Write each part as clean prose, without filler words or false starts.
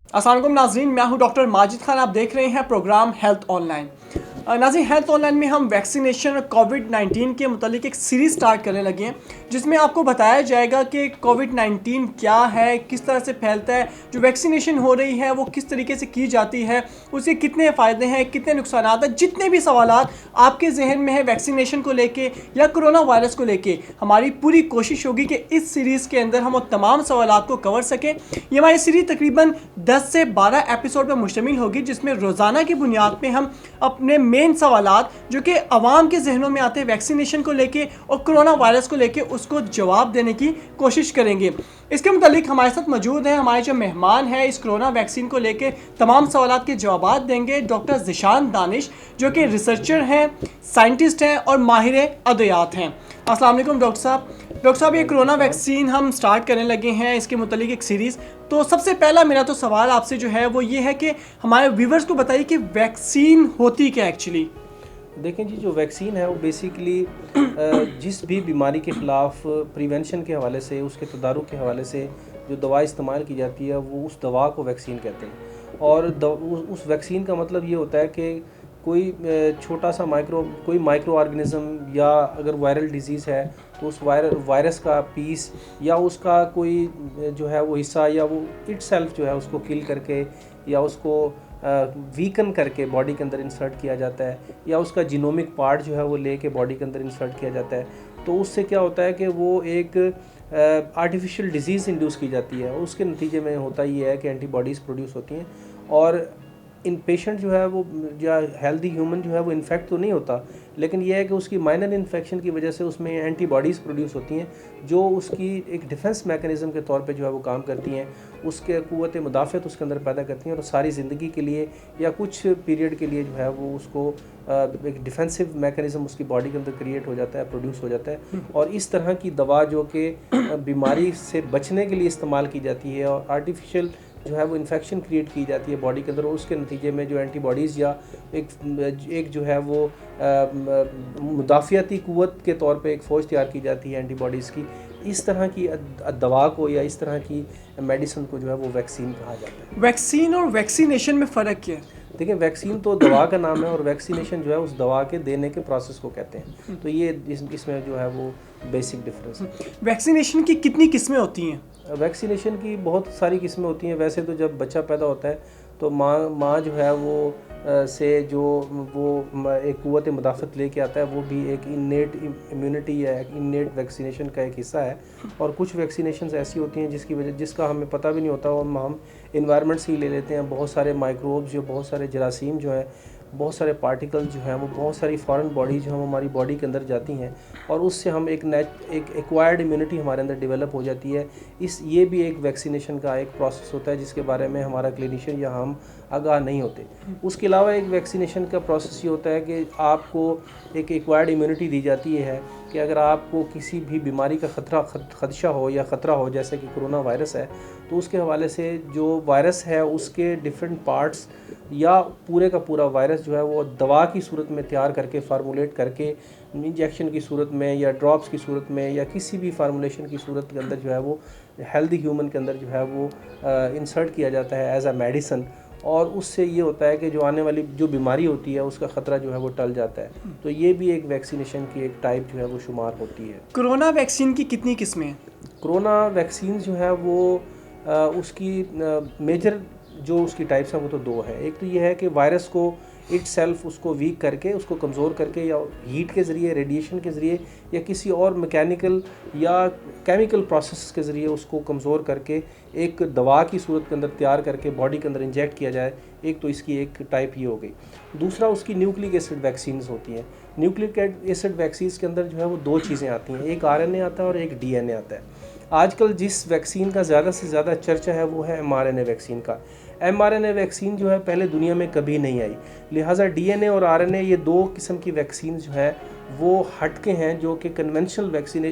अस्सलाम वालेकुम नाज़रीन, मैं हूं डॉक्टर माजिद खान। आप देख रहे हैं प्रोग्राम हेल्थ ऑनलाइन। नाज़रीन, हेल्थ ऑनलाइन में हम वैक्सीनेशन और कोविड-19 के मुतालिक एक सीरीज़ स्टार्ट करने लगे हैं, जिसमें आपको बताया जाएगा कि कोविड-19 क्या है, किस तरह से फैलता है, जो वैक्सीनेशन हो रही है वो किस तरीके से की जाती है, उसके कितने फ़ायदे हैं, कितने नुकसानात हैं। जितने भी सवालात आपके जहन में है वैक्सीनेशन को लेके या कोरोना वायरस को लेके, हमारी पूरी कोशिश होगी कि इस सीरीज़ के अंदर हम उन तमाम सवालात को कवर सकें। ये हमारी सीरीज़ तकरीबन 10 से 12 एपिसोड पर मुश्तमिल होगी, जिसमें रोज़ाना की बुनियाद पे हम अपने मेन सवालात जो कि आवाम के जहनों में आते हैं वैक्सीनेशन को लेके और कोरोना वायरस को लेके, उसको जवाब देने की कोशिश करेंगे। इसके मुतालिक हमारे साथ मौजूद हैं हमारे जो मेहमान हैं, इस कोरोना वैक्सीन को लेके तमाम सवालात के जवाब देंगे डॉक्टर ज़िशान दानिश, जो कि रिसर्चर हैं, साइंटिस्ट हैं और माहिर अद्वियात हैं। अस्सलाम वालेकुम डॉक्टर साहब। डॉक्टर साहब, ये कोरोना वैक्सीन हम स्टार्ट करने लगे हैं, इसके मुतालिक एक सीरीज़। तो सबसे पहला मेरा तो सवाल आपसे जो है वो ये है कि हमारे व्यूवर्स को बताइए कि वैक्सीन होती क्या एक्चुअली। देखें जी, जो वैक्सीन है वो बेसिकली जिस भी बीमारी के ख़िलाफ़ प्रिवेंशन के हवाले से, उसके तदारुक के हवाले से जो दवा इस्तेमाल की जाती है वो उस दवा को वैक्सीन कहते हैं। और उस वैक्सीन का मतलब ये होता है कि कोई छोटा सा कोई माइक्रो ऑर्गेनिज़म या अगर वायरल डिज़ीज़ है तो उस वायरस का पीस या उसका कोई जो है वो हिस्सा या वो इटसेल्फ जो है उसको किल करके या उसको वीकन करके बॉडी के अंदर इंसर्ट किया जाता है, या उसका जीनोमिक पार्ट जो है वो लेके बॉडी के अंदर इंसर्ट किया जाता है। तो उससे क्या होता है कि वो एक आर्टिफिशियल डिजीज़ इंड्यूस की जाती है और उसके नतीजे में होता ये है कि एंटीबॉडीज़ प्रोड्यूस होती हैं और इन पेशेंट जो है वो या हेल्दी ह्यूमन जो है वो इन्फेक्ट तो नहीं होता, लेकिन यह है कि उसकी माइनर इन्फेक्शन की वजह से उसमें एंटीबॉडीज़ प्रोड्यूस होती हैं जो उसकी एक डिफेंस मैकेनिज़्म के तौर पे जो है वो काम करती हैं, उसके क़ुव्वत मुदाफ़त उसके अंदर पैदा करती हैं और सारी ज़िंदगी के लिए या कुछ पीरियड के लिए जो है वो उसको एक डिफेंसिव मैकेनिज़्म उसकी बॉडी के अंदर क्रिएट हो जाता है, प्रोड्यूस हो जाता है। और इस तरह की दवा जो कि बीमारी से बचने के लिए इस्तेमाल की जाती है और आर्टिफिशियल जो है वो इन्फेक्शन क्रिएट की जाती है बॉडी के अंदर, और उसके नतीजे में जो एंटीबॉडीज़ या एक जो है वो मुदाफ़ियाती क़ुव्वत के तौर पे एक फ़ौज तैयार की जाती है एंटीबॉडीज़ की। इस तरह की दवा को या इस तरह की मेडिसिन को जो है वो वैक्सीन कहा जाता है। वैक्सीन और वैक्सीनेशन में फ़र्क क्या है? देखिए, वैक्सीन तो दवा का नाम है और वैक्सीनेशन जो है उस दवा के देने के प्रोसेस को कहते हैं। तो ये इसमें जो है वो बेसिक डिफरेंस है। वैक्सीनेशन की कितनी किस्में होती हैं? वैक्सीनेशन की बहुत सारी किस्में होती हैं। वैसे तो जब बच्चा पैदा होता है तो माँ जो है वो से जो वो एक क़ुव्वत मुदाफ़त लेके आता है, वो भी एक इन्नेट इम्यूनिटी या एक इन्नेट वैक्सीनेशन का एक हिस्सा है। और कुछ वैक्सीनेशंस ऐसी होती हैं जिसका हमें पता भी नहीं होता और हम इन्वायरमेंट से ही ले लेते हैं। बहुत सारे माइक्रोब्स जो बहुत सारे जरासीम जो हैं, बहुत सारे पार्टिकल्स जो हैं वो बहुत सारी फॉरेन बॉडी जो हम हमारी बॉडी के अंदर जाती हैं और उससे हम एक एक्वायर्ड इम्यूनिटी हमारे अंदर डेवलप हो जाती है। ये भी एक वैक्सीनेशन का एक प्रोसेस होता है जिसके बारे में हमारा क्लिनिशियन या हम आगाह नहीं होते। उसके अलावा एक वैक्सीनेशन का प्रोसेस ये होता है कि आपको एक एक्वायर्ड इम्यूनिटी दी जाती है कि अगर आपको किसी भी बीमारी का खदशा हो या ख़तरा हो, जैसे कि कोरोना वायरस है, तो उसके हवाले से जो वायरस है उसके डिफरेंट पार्ट्स या पूरे का पूरा वायरस जो है वो दवा की सूरत में तैयार करके फार्मूलेट करके इंजेक्शन की सूरत में या ड्रॉप्स की सूरत में या किसी भी फार्मूलेशन की सूरत के अंदर जो है वो हेल्दी ह्यूमन के अंदर जो है वो इंसर्ट किया जाता है एज अ मेडिसिन। और उससे ये होता है कि जो आने वाली जो बीमारी होती है उसका ख़तरा जो है वो टल जाता है। तो ये भी एक वैक्सीनेशन की एक टाइप जो है वो शुमार होती है। कोरोना वैक्सीन की कितनी किस्में हैं? कोरोना वैक्सीन जो है वो उसकी मेजर जो उसकी टाइप्स हैं वो तो दो है। एक तो ये है कि वायरस को इटसेल्फ उसको वीक करके, उसको कमज़ोर करके या हीट के ज़रिए, रेडिएशन के ज़रिए या किसी और मैकेनिकल या केमिकल प्रोसेस के ज़रिए उसको कमज़ोर करके एक दवा की सूरत के अंदर तैयार करके बॉडी के अंदर इंजेक्ट किया जाए। एक तो इसकी एक टाइप ये हो गई। दूसरा उसकी न्यूक्लिक एसिड वैक्सीन्स होती हैं। न्यूक्लिक एसिड वैक्सीन्स के अंदर जो है वो दो चीज़ें आती हैं, एक आरएनए आता है और एक डीएनए आता है। आजकल जिस वैक्सीन का ज़्यादा से ज़्यादा चर्चा है वो है एमआरएनए वैक्सीन का। एमआरएनए वैक्सीन जो है पहले दुनिया में कभी नहीं आई, लिहाजा डीएनए और आरएनए ये दो किस्म की वैक्सीन जो है वो हटके हैं, जो कि कन्वेंशनल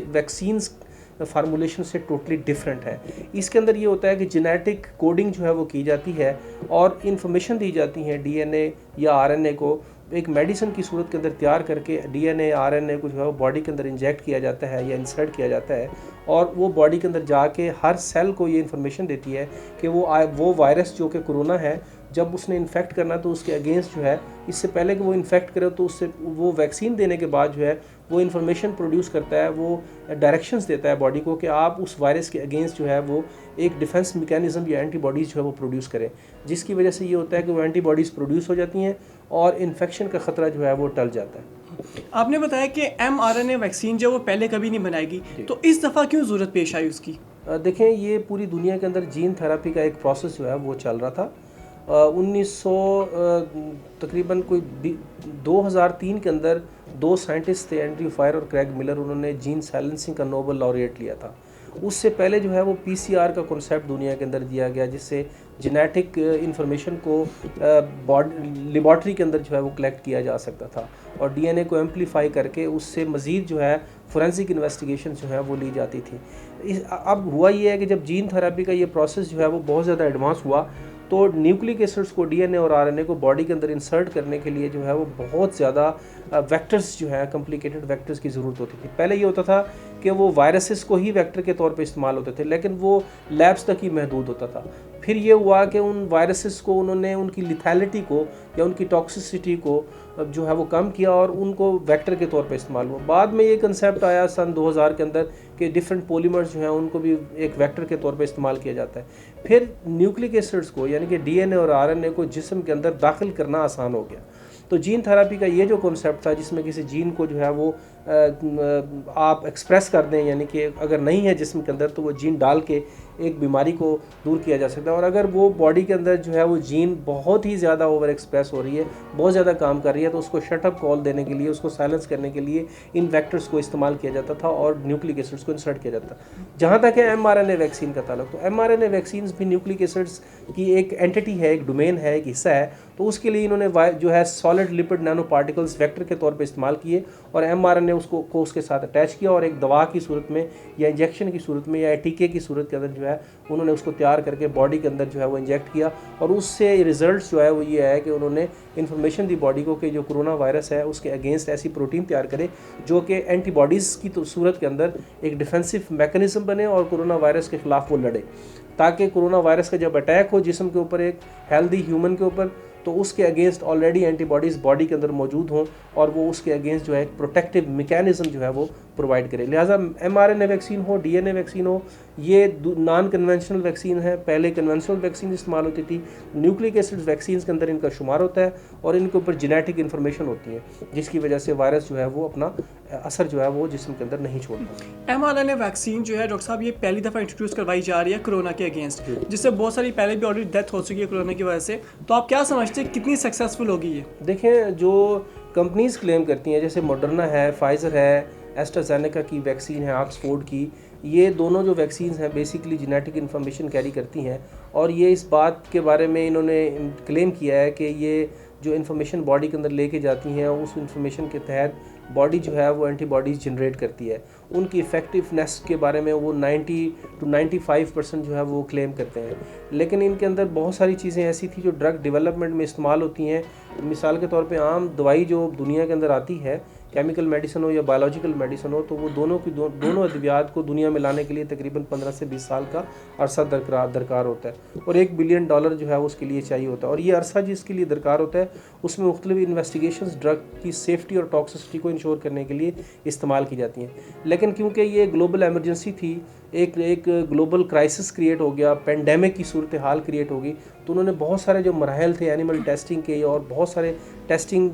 वैक्सीन्स फार्मूलेशन से टोटली डिफरेंट है। इसके अंदर ये होता है कि जेनेटिक कोडिंग जो है वो की जाती है और इन्फॉर्मेशन दी जाती है डीएनए या आरएनए को एक मेडिसिन की सूरत के अंदर तैयार करके DNA RNA को जो है वो बॉडी के अंदर इंजेक्ट किया जाता है या इंसर्ट किया जाता है, और वो बॉडी के अंदर जाके हर सेल को ये इन्फॉर्मेशन देती है कि वो वायरस जो कि कोरोना है, जब उसने इन्फेक्ट करना तो उसके अगेंस्ट जो है, इससे पहले कि वो इन्फेक्ट करे तो उससे वो वैक्सीन देने के बाद जो है वो इन्फॉर्मेशन प्रोड्यूस करता है, वो डायरेक्शंस देता है बॉडी को कि आप उस वायरस के अगेंस्ट जो है वो एक डिफेंस मैकेनिज्म या एंटीबॉडीज़ जो है वो प्रोड्यूस करें, जिसकी वजह से ये होता है कि वो एंटीबॉडीज़ प्रोड्यूस हो जाती हैं और इन्फेक्शन का ख़तरा जो है वो टल जाता है। आपने बताया कि mRNA वैक्सीन जो वो पहले कभी नहीं बनाएगी, तो इस दफ़ा क्यों ज़रूरत पेश आई उसकी? देखें, ये पूरी दुनिया के अंदर जीन थेरेपी का एक प्रोसेस जो है वो चल रहा था। 1900 तकरीबन कोई 2003 के अंदर 2 साइंटिस्ट थे, एंड्रयू फायर और क्रैग मिलर, उन्होंने जीन साइलेंसिंग का नोबेल लॉरिएट लिया था। उससे पहले जो है वो PCR का कॉन्सेप्ट दुनिया के अंदर दिया गया, जिससे जेनेटिक इंफॉर्मेशन को लेबॉर्ट्री के अंदर जो है वो कलेक्ट किया जा सकता था और DNA को एम्पलीफाई करके उससे मज़ीद जो है फोरेंसिक इन्वेस्टिगेशन जो है वो ली जाती थी। अब हुआ ये है कि जब जीन थेरेपी का ये प्रोसेस जो है वो बहुत ज़्यादा एडवांस हुआ, तो न्यूक्लिक एसिड्स को DNA और RNA को बॉडी के अंदर इंसर्ट करने के लिए जो है वो बहुत ज़्यादा वेक्टर्स जो है कॉम्प्लिकेटेड वेक्टर्स की ज़रूरत होती थी। पहले ये होता था कि वो वायरसेस को ही वेक्टर के तौर पे इस्तेमाल होते थे, लेकिन वो लैब्स तक ही महदूद होता था। फिर ये हुआ कि उन वायरसेस को उन्होंने उनकी लिथैलिटी को या उनकी टॉक्सिसिटी को जो है वो कम किया और उनको वेक्टर के तौर पे इस्तेमाल हुआ। बाद में ये कंसेप्ट आया सन 2000 के अंदर कि डिफरेंट पॉलीमर्स जो हैं उनको भी एक वेक्टर के तौर पे इस्तेमाल किया जाता है। फिर न्यूक्लिक एसिड्स को यानी कि DNA और RNA को जिस्म के अंदर दाखिल करना आसान हो गया। तो जीन थेरेपी का ये जो कॉन्सेप्ट था, जिसमें किसी जीन को जो है वो आप एक्सप्रेस कर दें, यानी कि अगर नहीं है जिस्म के अंदर तो वो जीन डाल के एक बीमारी को दूर किया जा सकता है। और अगर वो बॉडी के अंदर जो है वो जीन बहुत ही ज़्यादा ओवर एक्सप्रेस हो रही है, बहुत ज़्यादा काम कर रही है, तो उसको शटअप कॉल देने के लिए, उसको साइलेंस करने के लिए इन वेक्टर्स को इस्तेमाल किया जाता था और न्यूक्लिक एसिड्स को इंसर्ट किया जाता था। जहाँ तक है mRNA वैक्सीन का ताल्लुक, तो mRNA वैक्सीन भी न्यूक्लिक एसिड्स की एक एंटिटी है, एक डोमेन है, एक हिस्सा है। तो उसके लिए इन्होंने जो है solid lipid nano particles vector के तौर पे इस्तेमाल किए और mRNA उसको उसके साथ अटैच किया और एक दवा की सूरत में या इंजेक्शन की सूरत में या टीके की सूरत के अंदर जो है उन्होंने उसको तैयार करके बॉडी के अंदर जो है वो इंजेक्ट किया। और उससे रिजल्ट्स जो है वो ये है कि उन्होंने इन्फॉर्मेशन दी बॉडी को कि जो कोरोना वायरस है उसके अगेंस्ट ऐसी प्रोटीन तैयार करे जो कि एंटीबॉडीज़ की सूरत के अंदर एक डिफेंसिव मैकेनिज्म बने और कोरोना वायरस के ख़िलाफ़ वो लड़े, ताकि कोरोना वायरस का जब अटैक हो जिस्म के ऊपर, एक हेल्दी ह्यूमन के ऊपर, तो उसके अगेंस्ट ऑलरेडी एंटीबॉडीज़ बॉडी के अंदर मौजूद हों और वो उसके अगेंस्ट जो है एक प्रोटेक्टिव मैकेनिज्म जो है वो प्रोवाइड करे। लिहाजा mRNA वैक्सीन हो, DNA वैक्सीन हो, ये नॉन कन्वेंशनल वैक्सीन है। पहले कन्वेंशनल वैक्सीन इस्तेमाल होती थी, न्यूक्लिक एसिड वैक्सीन के अंदर इनका शुमार होता है और इनके ऊपर जेनेटिक इन्फॉर्मेशन होती है, जिसकी वजह से वायरस जो है वो अपना असर जो है वो जिस्म के अंदर नहीं छोड़ता। mRNA वैक्सीन जो है डॉक्टर साहब, ये पहली दफ़ा इंट्रोड्यूस करवाई जा रही है कोरोना के अगेंस्ट, जिससे बहुत सारी पहले भी ऑलरेडी डेथ हो चुकी है कोरोना की वजह से। तो आप क्या समझते हैं कितनी सक्सेसफुल होगी ये? देखें, जो कंपनीज़ क्लेम करती हैं, जैसे मॉडर्ना है, फाइज़र है, एस्ट्राजेनेका की वैक्सीन है, ऑक्सफोर्ड की, ये दोनों जो वैक्सीन्स हैं बेसिकली जेनेटिक इन्फॉर्मेशन कैरी करती हैं और ये इस बात के बारे में इन्होंने क्लेम किया है कि ये जो इन्फॉर्मेशन बॉडी के अंदर लेके जाती हैं उस इन्फॉर्मेशन के तहत बॉडी जो है वो एंटीबॉडीज़ जनरेट करती है। उनकी इफ़ेक्टिवनेस के बारे में वो 90 to 95% जो है वो क्लेम करते हैं। लेकिन इनके अंदर बहुत सारी चीज़ें ऐसी थी जो ड्रग डेवलपमेंट में इस्तेमाल होती हैं। मिसाल के तौर पे आम दवाई जो दुनिया के अंदर आती है, केमिकल मेडिसिन हो या बायोलॉजिकल मेडिसिन हो, तो वो दोनों अद्वियात को दुनिया में लाने के लिए तकरीबन 15 से 20 साल का अरसा दरकार होता है और $1 बिलियन जो है उसके लिए चाहिए होता है। और ये अरसा जिसके लिए दरकार होता है उसमें मुख्तलिफ इन्वेस्टिगेशंस ड्रग की सेफ्टी और टॉक्सिसिटी को इंश्योर करने के लिए इस्तेमाल की जाती हैं। लेकिन क्योंकि ये ग्लोबल एमरजेंसी थी, एक ग्लोबल क्राइसिस क्रिएट हो गया, पेंडेमिक की सूरत हाल क्रिएट होगी, तो उन्होंने बहुत सारे जो मराहल थे एनिमल टेस्टिंग के और बहुत सारे टेस्टिंग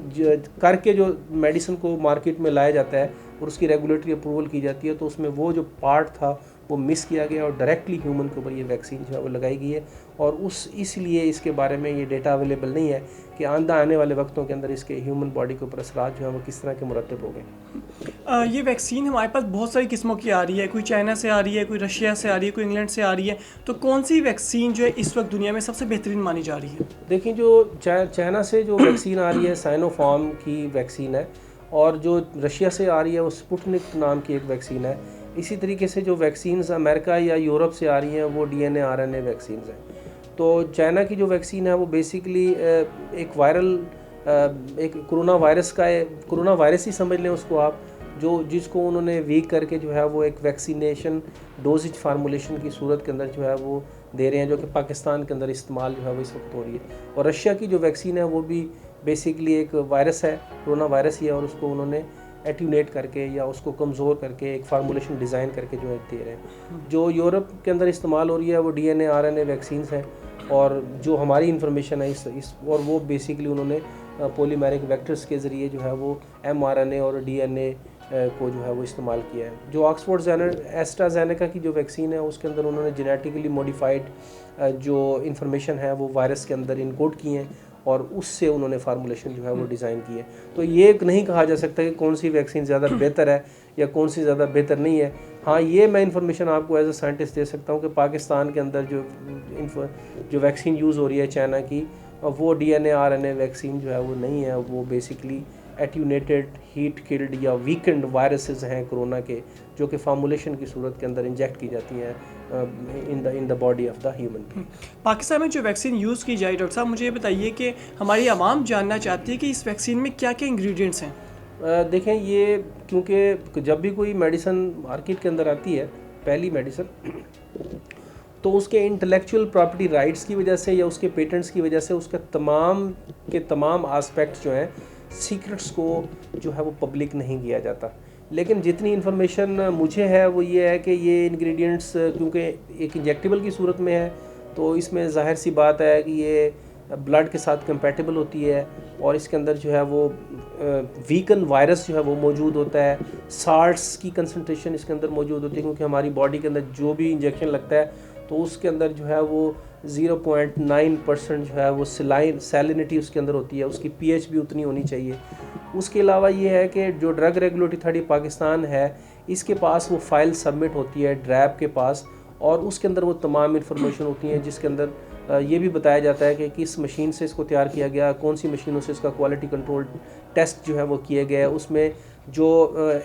करके जो मेडिसिन को मार्केट में लाया जाता है और उसकी रेगुलेटरी अप्रूवल की जाती है, तो उसमें वो जो पार्ट था वो मिस किया गया और डायरेक्टली ह्यूमन के ऊपर ये वैक्सीन जो है वो लगाई गई है। और इसलिए इसके बारे में ये डेटा अवेलेबल नहीं है कि आने वाले वक्तों के अंदर इसके ह्यूमन बॉडी के ऊपर असरात जो है वो किस तरह के मुरतब हो गए। ये वैक्सीन हमारे पास बहुत सारी किस्मों की आ रही है, कोई चाइना से आ रही है, कोई रशिया से आ रही है, कोई इंग्लैंड से आ रही है। तो कौन सी वैक्सीन जो है इस वक्त दुनिया में सबसे बेहतरीन मानी जा रही है? देखिए, जो चाइना से जो वैक्सीन आ रही है साइनोफार्म की वैक्सीन है और जो रशिया से आ रही है वो स्पुतनिक नाम की एक वैक्सीन है। इसी तरीके से जो वैक्सीन्स अमेरिका या यूरोप से आ रही हैं वो DNA RNA वैक्सीन्स हैं। तो चाइना की जो वैक्सीन है वो बेसिकली एक वायरल एक कोरोना वायरस ही समझ लें उसको आप, जिसको उन्होंने वीक करके जो है वो एक वैक्सीनेशन डोजेज फार्मूलेशन की सूरत के अंदर जो है वो दे रहे हैं, जो कि पाकिस्तान के अंदर इस्तेमाल जो है वो इस वक्त हो रही है। और रशिया की जो वैक्सीन है वो भी बेसिकली एक वायरस है, कोरोना वायरस ही है, और उसको उन्होंने एट्यूनेट करके या उसको कमज़ोर करके एक फार्मूलेशन डिज़ाइन करके जो है दे रहे हैं। जो यूरोप के अंदर इस्तेमाल हो रही है वो DNA RNA वैक्सीन्स हैं, और जो हमारी इंफॉर्मेशन है इस और वो बेसिकली उन्होंने पॉलीमेरिक वेक्टर्स के ज़रिए जो है वो mRNA और DNA को जो है वो इस्तेमाल किया है। जो ऑक्सफोर्ड एस्ट्राजेनेका की जो वैक्सीन है उसके अंदर उन्होंने जेनेटिकली मॉडिफाइड जो इंफॉर्मेशन है वो वायरस के अंदर इनकोड की हैं, और उससे उन्होंने फार्मूलेशन जो है वो डिज़ाइन की है। तो ये नहीं कहा जा सकता कि कौन सी वैक्सीन ज़्यादा बेहतर है या कौन सी ज़्यादा बेहतर नहीं है। हाँ, ये मैं इन्फॉर्मेशन आपको एज ए साइंटिस्ट दे सकता हूँ कि पाकिस्तान के अंदर जो वैक्सीन यूज़ हो रही है चाइना की, वो DNA RNA वैक्सीन जो है वो नहीं है, वो बेसिकली एट्यूनेटेड हीट किल्ड या वीकेंड वायरसेस हैं कोरोना के, जो कि फार्मूलेशन की सूरत के अंदर इंजेक्ट की जाती हैं in the body of the human. Pakistan में जो वैक्सीन यूज़ की जाए, डॉक्टर साहब मुझे ये बताइए कि हमारी आवाम जानना चाहती है कि इस वैक्सीन में क्या क्या इंग्रेडिएंट्स हैं। देखें, ये क्योंकि जब भी कोई मेडिसिन मार्केट के अंदर आती है, पहली मेडिसिन, तो उसके इंटेलेक्चुअल प्रॉपर्टी राइट्स की वजह से या उसके पेटेंट्स की वजह से उसका तमाम आस्पेक्ट्स जो हैं, सीक्रेट्स को जो है वो पब्लिक नहीं किया जाता। लेकिन जितनी इन्फॉर्मेशन मुझे है वो ये है कि ये इंग्रेडिएंट्स क्योंकि एक इंजेक्टेबल की सूरत में है, तो इसमें ज़ाहिर सी बात है कि ये ब्लड के साथ कंपैटिबल होती है, और इसके अंदर जो है वो वीकन वायरस जो है वो मौजूद होता है। साल्ट्स की कंसंट्रेशन इसके अंदर मौजूद होती है, क्योंकि हमारी बॉडी के अंदर जो भी इंजेक्शन लगता है तो उसके अंदर जो है वो 0.9% जो है वो सैलिनिटी उसके अंदर होती है, उसकी pH भी उतनी होनी चाहिए। उसके अलावा ये है कि जो ड्रग रेगुलेटरी अथॉरिटी पाकिस्तान है, इसके पास वो फाइल सबमिट होती है ड्रैब के पास, और उसके अंदर वो तमाम इन्फॉर्मेशन होती है, जिसके अंदर ये भी बताया जाता है कि किस मशीन से इसको तैयार किया गया, कौन सी मशीनों से इसका क्वालिटी कंट्रोल टेस्ट जो है वो किए गए, उसमें जो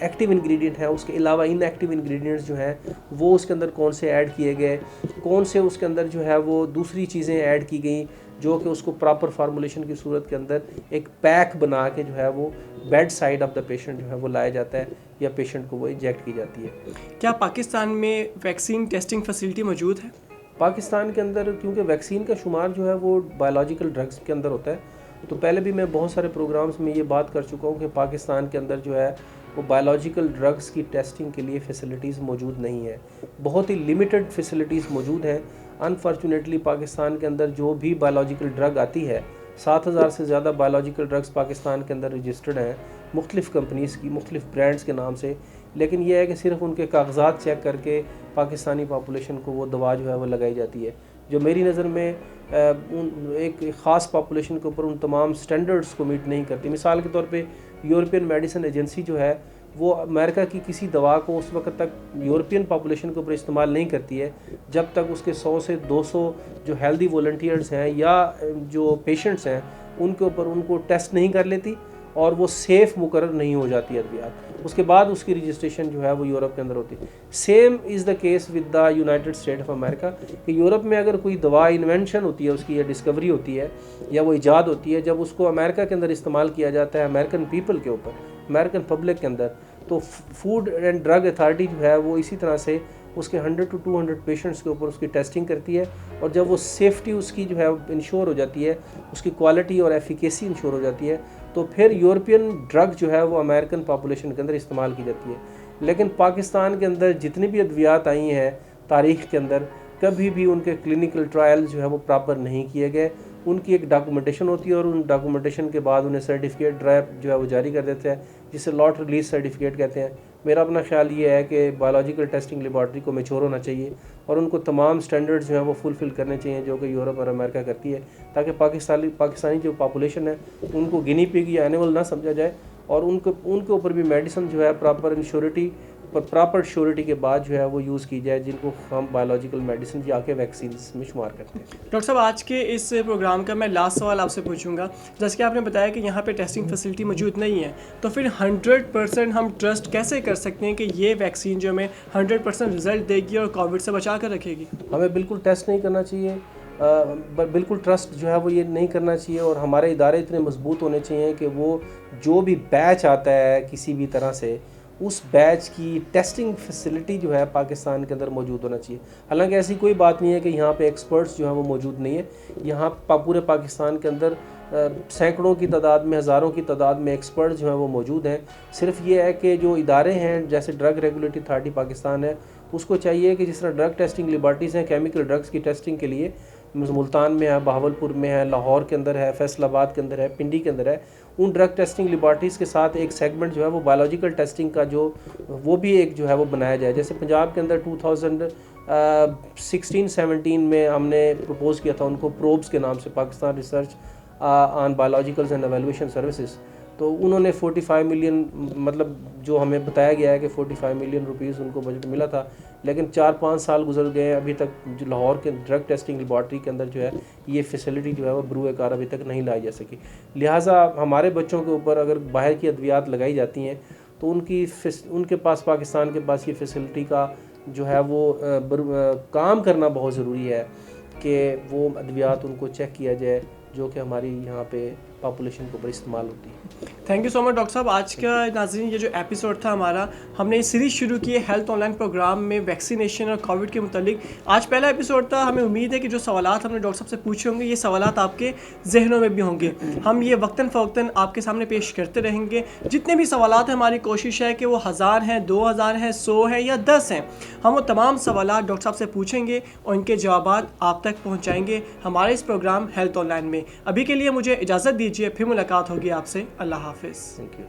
एक्टिव इंग्रेडिएंट है उसके अलावा इनएक्टिव इंग्रेडिएंट्स जो हैं वो उसके अंदर कौन से ऐड किए गए, कौन से उसके अंदर जो है वो दूसरी चीज़ें ऐड की गई, जो कि उसको प्रॉपर फार्मूलेशन की सूरत के अंदर एक पैक बना के जो है वो bed side of the patient जो है वो लाया जाता है, या पेशेंट को वो इंजेक्ट की जाती है। क्या पाकिस्तान में वैक्सीन टेस्टिंग फैसिलिटी मौजूद है? पाकिस्तान के अंदर क्योंकि वैक्सीन का शुमार जो है वो बायोलॉजिकल ड्रग्स के अंदर होता है, तो पहले भी मैं बहुत सारे प्रोग्राम्स में ये बात कर चुका हूँ कि पाकिस्तान के अंदर जो है वो बायोलॉजिकल ड्रग्स की टेस्टिंग के लिए फ़ैसिलिटीज़ मौजूद नहीं है, बहुत ही लिमिटेड फैसिलिटीज़ मौजूद हैं। अनफॉर्चुनेटली पाकिस्तान के अंदर जो भी बायोलॉजिकल ड्रग आती है, 7,000 से ज़्यादा बायोलॉजिकल ड्रग्स पाकिस्तान के अंदर रजिस्टर्ड हैं, मुख्तलिफ़ कंपनीज़ की, मुख्तलिफ़ ब्रांड्स के नाम से। लेकिन यह है कि सिर्फ उनके कागजात चेक करके पाकिस्तानी पॉपुलेशन को वो दवा जो है वो लगाई जाती है, जो मेरी नज़र में एक ख़ास पॉपुलेशन के ऊपर उन तमाम स्टैंडर्ड्स को मीट नहीं करती। मिसाल के तौर पे यूरोपियन मेडिसिन एजेंसी जो है वो अमेरिका की किसी दवा को उस वक्त तक यूरोपियन पॉपुलेशन के ऊपर इस्तेमाल नहीं करती है जब तक उसके 100 से 200 जो हेल्दी वॉलंटियर्स हैं या जो पेशेंट्स हैं उनके ऊपर उनको टेस्ट नहीं कर लेती और वो सेफ़ मुकर्रर नहीं हो जाती अद्वियात। उसके बाद उसकी रजिस्ट्रेशन जो है वो यूरोप के अंदर होती है। Same is the case with the United state of America कि यूरोप में अगर कोई दवा इन्वेंशन होती है उसकी, या डिस्कवरी होती है, या वो ईजाद होती है, जब उसको अमेरिका के अंदर इस्तेमाल किया जाता है अमेरिकन पीपल के ऊपर, अमेरिकन पब्लिक के अंदर, तो फूड एंड ड्रग अथॉरिटी जो है वो इसी तरह से उसके 100 to 200 पेशेंट्स के ऊपर उसकी टेस्टिंग करती है, और जब वो सेफ्टी उसकी जो है इंश्योर हो जाती है, उसकी क्वालिटी और एफिकेसी इंश्योर हो जाती है, तो फिर यूरोपियन ड्रग जो है वो अमेरिकन पॉपुलेशन के अंदर इस्तेमाल की जाती है। लेकिन पाकिस्तान के अंदर जितनी भी अद्वियात आई हैं तारीख़ के अंदर, कभी भी उनके क्लिनिकल ट्रायल जो है वो प्रॉपर नहीं किए गए। उनकी एक डॉक्यूमेंटेशन होती है और उन डॉक्यूमेंटेशन के बाद उन्हें सर्टिफिकेट ड्राइव जो है वो जारी कर देते हैं, जिसे लॉट रिलीज सर्टिफिकेट कहते हैं। मेरा अपना ख्याल ये है कि बायोलॉजिकल टेस्टिंग लेबॉर्ट्री को मैच्योर होना चाहिए और उनको तमाम स्टैंडर्ड्स जो हैं वो फुलफ़िल करने चाहिए जो कि यूरोप और अमेरिका करती है, ताकि पाकिस्तानी जो पॉपुलेशन है उनको गिनी पिग या एनिमल ना समझा जाए, और उनके ऊपर भी मेडिसिन जो है प्रॉपर श्योरिटी के बाद जो है वो यूज़ की जाए, जिनको हम बायोलॉजिकल मेडिसिन या के वैक्सीन में शुमार करते हैं। डॉक्टर साहब, आज के इस प्रोग्राम का मैं लास्ट सवाल आपसे पूछूंगा। जैसे कि आपने बताया कि यहाँ पे टेस्टिंग फैसिलिटी मौजूद नहीं है, तो फिर 100% हम ट्रस्ट कैसे कर सकते हैं कि ये वैक्सीन जो हमें 100% रिजल्ट देगी और कोविड से बचा कर रखेगी? हमें बिल्कुल टेस्ट नहीं करना चाहिए। बिल्कुल ट्रस्ट जो है वो ये नहीं करना चाहिए, और हमारे इदारे इतने मजबूत होने चाहिए कि वो जो भी बैच आता है किसी भी तरह से, उस बैच की टेस्टिंग फैसिलिटी जो है पाकिस्तान के अंदर मौजूद होना चाहिए। हालांकि ऐसी कोई बात नहीं है कि यहाँ पे एक्सपर्ट्स जो हैं वो मौजूद नहीं है। यहाँ पूरे पाकिस्तान के अंदर सैकड़ों की तादाद में, हज़ारों की तादाद में एक्सपर्ट जो हैं वो मौजूद हैं। सिर्फ ये है कि जो इदारे हैं जैसे ड्रग रेगुलेटरी अथॉरिटी पाकिस्तान है, उसको चाहिए कि जिस तरह ड्रग टेस्टिंग लेबॉर्टरीज़ हैं केमिकल ड्रग्स की टेस्टिंग के लिए, मुल्तान में है, बहावलपुर में है, लाहौर के अंदर है, फैसलाबाद के अंदर है, पिंडी के अंदर है, उन ड्रग टेस्टिंग लेबॉर्टरीज़ के साथ एक सेगमेंट जो है वो बायोलॉजिकल टेस्टिंग का जो वो भी एक जो है वो बनाया जाए। जैसे पंजाब के अंदर 2016-17 में हमने प्रपोज़ किया था उनको प्रोब्स के नाम से, Pakistan research on biologicals and evaluation services. तो उन्होंने 45 मिलियन, मतलब जो हमें बताया गया है कि 45 मिलियन रुपीज़ उनको बजट मिला था, लेकिन 4-5 साल गुजर गए हैं, अभी तक जो लाहौर के ड्रग टेस्टिंग लेबॉर्ट्री के अंदर जो है ये फैसिलिटी जो है वो बरूए कार अभी तक नहीं लाई जा सकी। लिहाजा हमारे बच्चों के ऊपर अगर बाहर की अद्वियात लगाई जाती हैं तो उनके पास, पाकिस्तान के पास ये फैसिलिटी का जो है वो काम करना बहुत ज़रूरी है कि वो अद्वियात उनको चेक किया जाए जो कि हमारी यहाँ पे पॉपुलेशन के ऊपर इस्तेमाल होती है। Thank you so much doctor साहब। आज का नाज़रीन ये जो एपिसोड था हमारा, हमने सीरीज़ शुरू की है हेल्थ ऑनलाइन प्रोग्राम में वैक्सीनेशन और कोविड के मुतालिक। आज पहला एपिसोड था। हमें उम्मीद है कि जो सवालात हमने डॉक्टर साहब से पूछे होंगे, ये सवालात आपके जहनों में भी होंगे। हम ये वक्तन फ़वक्तन आपके सामने पेश करते रहेंगे। जितने भी सवालात हैं, हमारी कोशिश है कि वो 1000 हैं, 2000 हैं, 100 हैं या 10 हैं, हम वो तमाम सवालात डॉक्टर साहब से पूछेंगे और इनके जवाबात आप तक पहुँचाएँगे हमारे इस प्रोग्राम हेल्थ ऑनलाइन में। अभी के लिए मुझे इजाज़त दीजिए, फिर मुलाकात होगी आपसे। अल्लाह हाफिज़। Thank you.